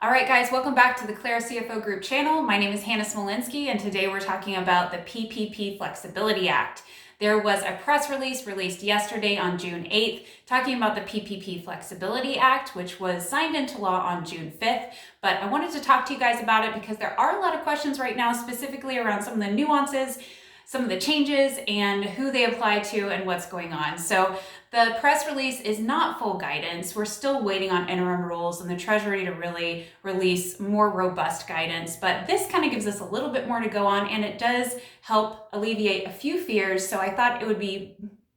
All right, guys, welcome back to the Claire CFO Group channel. My name is Hannah Smolinski, and today we're talking about the PPP Flexibility Act. There was a press release released yesterday on June 8th talking about the PPP Flexibility Act, which was signed into law on June 5th. But I wanted to talk to you guys about it because there are a lot of questions right now, specifically around some of the nuances, some of the changes, and who they apply to and what's going on. So the press release is not full guidance. We're still waiting on interim rules and the Treasury to really release more robust guidance, but this kind of gives us a little bit more to go on, and it does help alleviate a few fears. So I thought it would be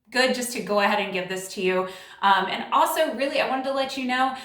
good just to go ahead and give this to you. And also, really, I wanted to let you know,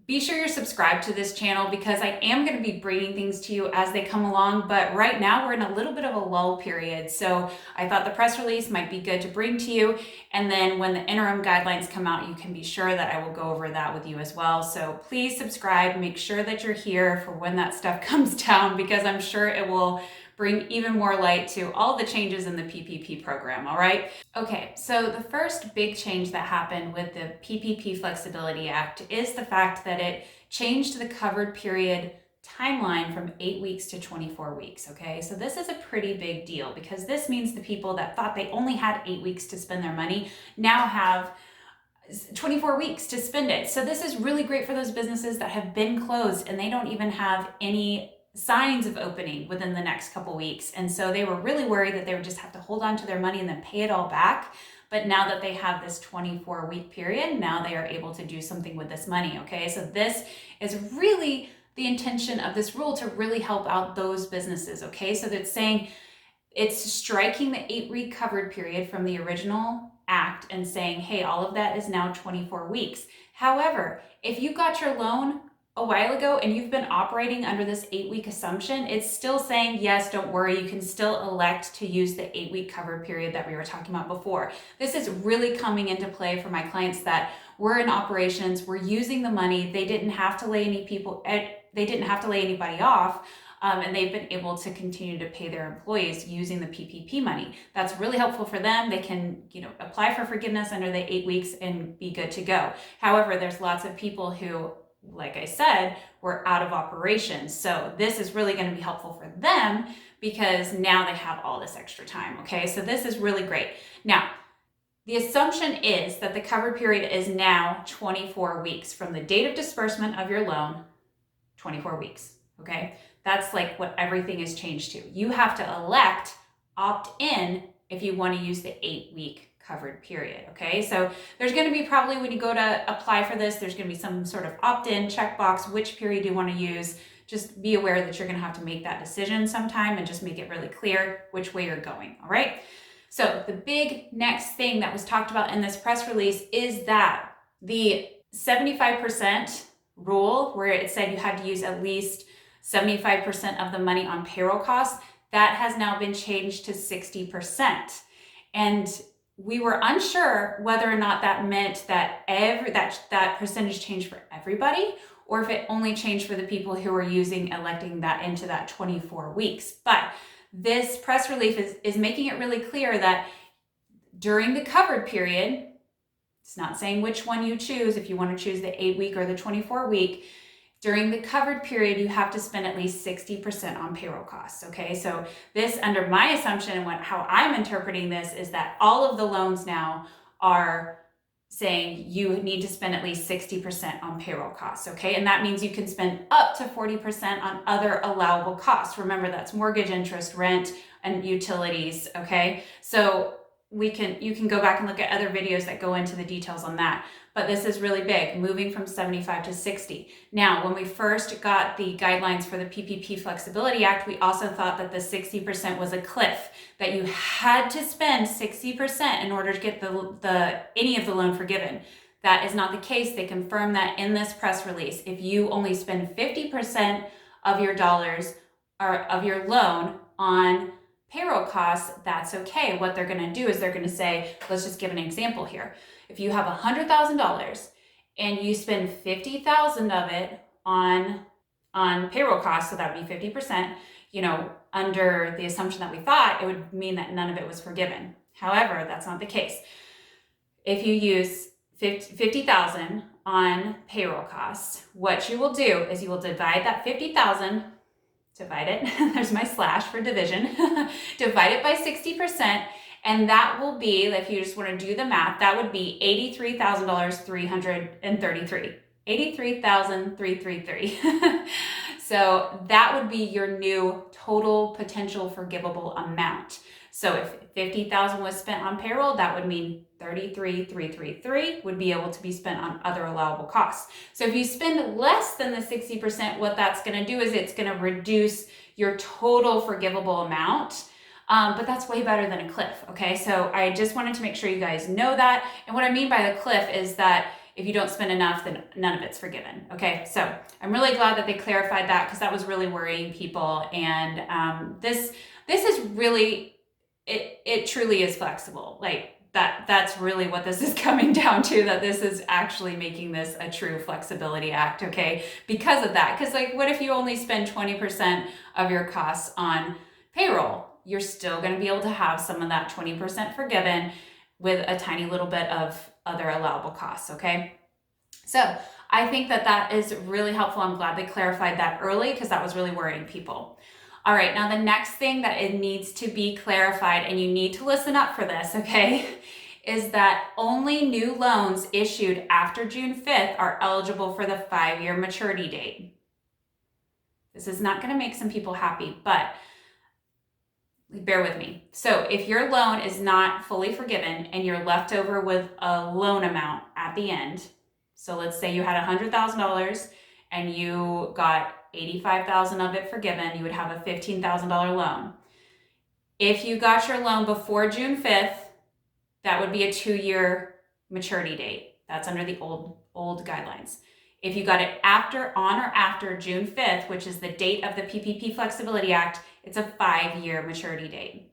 be sure you're subscribed to this channel because I am going to be bringing things to you as they come along, but right now we're in a little bit of a lull period. So I thought the press release might be good to bring to you. And then when the interim guidelines come out, you can be sure that I will go over that with you as well. So please subscribe, make sure that you're here for when that stuff comes down, because I'm sure it will bring even more light to all the changes in the PPP program, all right? Okay, so the first big change that happened with the PPP Flexibility Act is the fact that it changed the covered period timeline from 8 weeks to 24 weeks, okay? So this is a pretty big deal because this means the people that thought they only had 8 weeks to spend their money now have 24 weeks to spend it. So this is really great for those businesses that have been closed and they don't even have any signs of opening within the next couple weeks. And so they were really worried that they would just have to hold on to their money and then pay it all back. But now that they have this 24-week period, now they are able to do something with this money, okay? So this is really the intention of this rule, to really help out those businesses, okay? So that's saying it's striking the 8-week covered period from the original act and saying, hey, all of that is now 24 weeks. However, if you got your loan a while ago and you've been operating under this 8-week assumption, it's still saying, yes, don't worry, you can still elect to use the 8-week covered period that we were talking about before. This is really coming into play for my clients that were in operations, were using the money, they didn't have to lay anybody off, and they've been able to continue to pay their employees using the PPP money. That's really helpful for them. They can, apply for forgiveness under the 8 weeks and be good to go. However, there's lots of people who, like I said, we're out of operations. So this is really going to be helpful for them because now they have all this extra time. Okay, so this is really great. Now, the assumption is that the covered period is now 24 weeks from the date of disbursement of your loan, 24 weeks. Okay, that's like what everything is changed to. You have to elect opt in if you want to use the 8-week covered period, okay? So there's going to be probably, when you go to apply for this, there's going to be some sort of opt-in checkbox, which period do you want to use. Just be aware that you're going to have to make that decision sometime and just make it really clear which way you're going, all right? So the big next thing that was talked about in this press release is that the 75% rule, where it said you had to use at least 75% of the money on payroll costs, that has now been changed to 60%. And we were unsure whether or not that meant that that percentage changed for everybody, or if it only changed for the people who were electing that into that 24 weeks. But this press release is making it really clear that during the covered period, it's not saying which one you choose, if you want to choose the 8-week or the 24-week, during the covered period, you have to spend at least 60% on payroll costs, okay? So this, under my assumption and how I'm interpreting this, is that all of the loans now are saying you need to spend at least 60% on payroll costs, okay? And that means you can spend up to 40% on other allowable costs. Remember, that's mortgage interest, rent, and utilities, okay? So you can go back and look at other videos that go into the details on that. But this is really big, moving from 75 to 60. Now, when we first got the guidelines for the PPP Flexibility Act, we also thought that the 60% was a cliff, that you had to spend 60% in order to get any of the loan forgiven. That is not the case. They confirmed that in this press release. If you only spend 50% of your dollars or of your loan on payroll costs, that's okay. What they're going to do is they're going to say, let's just give an example here. If you have $100,000 and you spend $50,000 of it on payroll costs, so that would be 50%, under the assumption that we thought, it would mean that none of it was forgiven. However, that's not the case. If you use $50,000 on payroll costs, what you will do is you will divide that 50,000, divide it, there's my slash for division, divide it by 60%, and that will be, if you just want to do the math, that would be $83,333. $83,333. So that would be your new total potential forgivable amount. So if 50,000 was spent on payroll, that would mean 33,333 would be able to be spent on other allowable costs. So if you spend less than the 60%, what that's going to do is it's going to reduce your total forgivable amount. But that's way better than a cliff, okay? So I just wanted to make sure you guys know that. And what I mean by the cliff is that if you don't spend enough, then none of it's forgiven, okay? So I'm really glad that they clarified that, because that was really worrying people. And this is really, it truly is flexible. Like that's really what this is coming down to, that this is actually making this a true flexibility act, okay? Because of that, because like, what if you only spend 20% of your costs on payroll? You're still going to be able to have some of that 20% forgiven with a tiny little bit of other allowable costs, okay? So I think that that is really helpful. I'm glad they clarified that early, because that was really worrying people. All right, now the next thing that it needs to be clarified, and you need to listen up for this, okay, is that only new loans issued after June 5th are eligible for the 5-year maturity date. This is not going to make some people happy, but bear with me. So if your loan is not fully forgiven and you're left over with a loan amount at the end, so let's say you had $100,000 and you got 85,000 of it forgiven, you would have a $15,000 loan. If you got your loan before June 5th, that would be a 2-year maturity date. That's under the old guidelines. If you got it on or after June 5th, which is the date of the PPP Flexibility Act, it's a 5-year maturity date.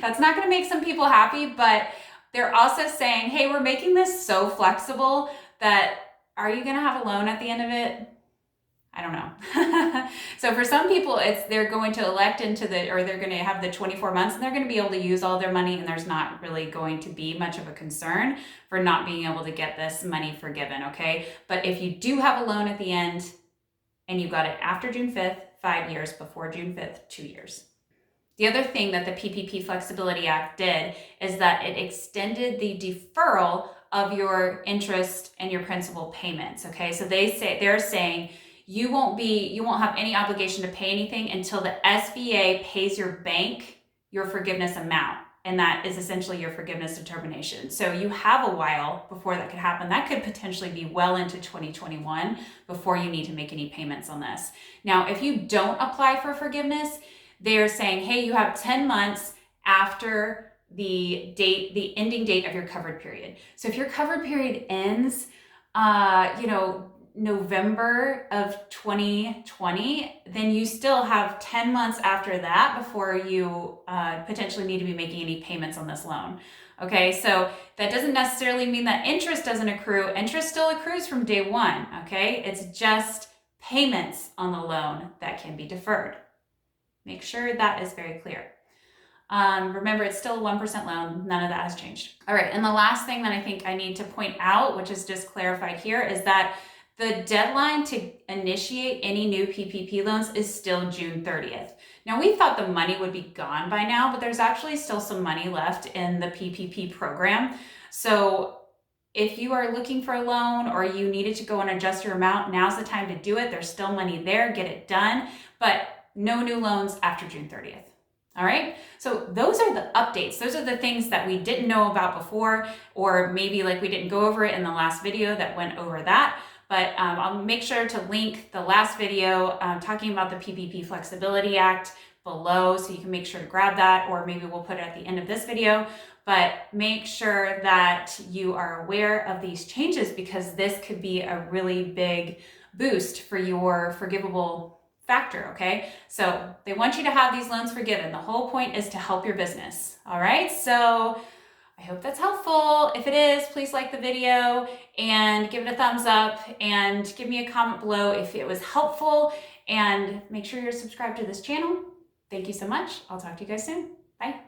That's not going to make some people happy, but they're also saying, hey, we're making this so flexible that are you going to have a loan at the end of it? I don't know. So for some people, they're going to elect they're going to have the 24 months and they're going to be able to use all their money, and there's not really going to be much of a concern for not being able to get this money forgiven, okay? But if you do have a loan at the end and you got it after June 5th, 5 years, before June 5th, 2 years. The other thing that the PPP Flexibility Act did is that it extended the deferral of your interest and your principal payments, okay? So they're saying you won't have any obligation to pay anything until the SBA pays your bank your forgiveness amount. And that is essentially your forgiveness determination. So you have a while before that could happen. That could potentially be well into 2021 before you need to make any payments on this. Now, if you don't apply for forgiveness, they're saying, hey, you have 10 months after the ending date of your covered period. So if your covered period ends, November of 2020, then you still have 10 months after that before you potentially need to be making any payments on this loan. Okay, so that doesn't necessarily mean that interest doesn't accrue. Interest still accrues from day one, okay? It's just payments on the loan that can be deferred. Make sure that is very clear. Remember, it's still a 1% loan. None of that has changed. All right, and the last thing that I think I need to point out, which is just clarified here, is that the deadline to initiate any new PPP loans is still June 30th. Now, we thought the money would be gone by now, but there's actually still some money left in the PPP program. So if you are looking for a loan or you needed to go and adjust your amount, now's the time to do it. There's still money there, get it done, but no new loans after June 30th. All right, so those are the updates. Those are the things that we didn't know about before, or maybe like we didn't go over it in the last video that went over that. But I'll make sure to link the last video talking about the PPP Flexibility Act below, so you can make sure to grab that, or maybe we'll put it at the end of this video. But make sure that you are aware of these changes, because this could be a really big boost for your forgivable factor, okay? So they want you to have these loans forgiven. The whole point is to help your business, all right? So I hope that's helpful. If it is, please like the video and give it a thumbs up, and give me a comment below if it was helpful, and make sure you're subscribed to this channel. Thank you so much. I'll talk to you guys soon. Bye.